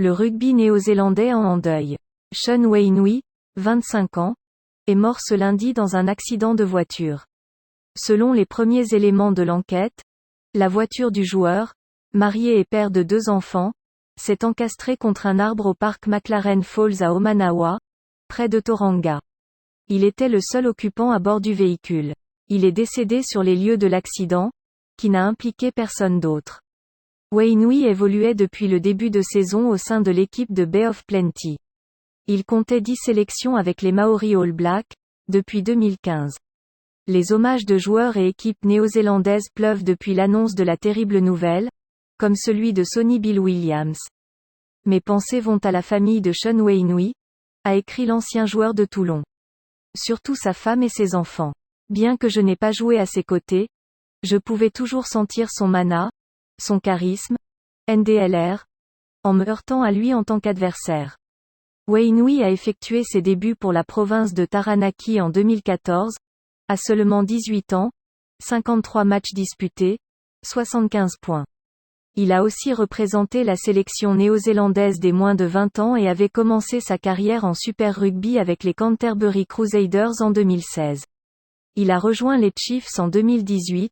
Le rugby néo-zélandais en deuil. Sean Wainui, 25 ans, est mort ce lundi dans un accident de voiture. Selon les premiers éléments de l'enquête, la voiture du joueur, marié et père de 2 enfants, s'est encastrée contre un arbre au parc McLaren Falls à Omanawa, près de Tauranga. Il était le seul occupant à bord du véhicule. Il est décédé sur les lieux de l'accident, qui n'a impliqué personne d'autre. Wainui évoluait depuis le début de saison au sein de l'équipe de Bay of Plenty. Il comptait 10 sélections avec les Maori All Blacks, depuis 2015. Les hommages de joueurs et équipes néo-zélandaises pleuvent depuis l'annonce de la terrible nouvelle, comme celui de Sonny Bill Williams. Mes pensées vont à la famille de Sean Wainui, a écrit l'ancien joueur de Toulon. Surtout sa femme et ses enfants. Bien que je n'ai pas joué à ses côtés, je pouvais toujours sentir son mana, son charisme, NDLR, en me heurtant à lui en tant qu'adversaire. Wainui a effectué ses débuts pour la province de Taranaki en 2014, à seulement 18 ans, 53 matchs disputés, 75 points. Il a aussi représenté la sélection néo-zélandaise des moins de 20 ans et avait commencé sa carrière en Super Rugby avec les Canterbury Crusaders en 2016. Il a rejoint les Chiefs en 2018.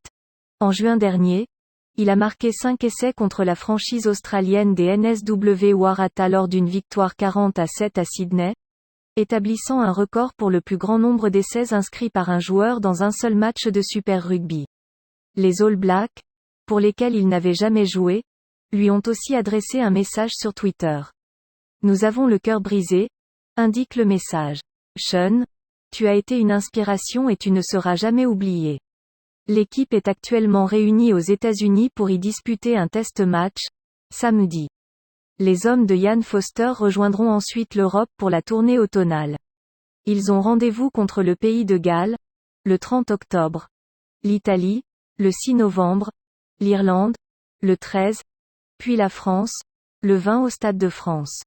En juin dernier, il a marqué 5 essais contre la franchise australienne des NSW Waratahs lors d'une victoire 40-7 à Sydney, établissant un record pour le plus grand nombre d'essais inscrits par un joueur dans un seul match de Super Rugby. Les All Blacks, pour lesquels il n'avait jamais joué, lui ont aussi adressé un message sur Twitter. Nous avons le cœur brisé, indique le message. Sean, tu as été une inspiration et tu ne seras jamais oublié. L'équipe est actuellement réunie aux États-Unis pour y disputer un test match, samedi. Les hommes de Ian Foster rejoindront ensuite l'Europe pour la tournée automnale. Ils ont rendez-vous contre le pays de Galles, le 30 octobre. L'Italie, le 6 novembre. L'Irlande, le 13. Puis la France, le 20 au Stade de France.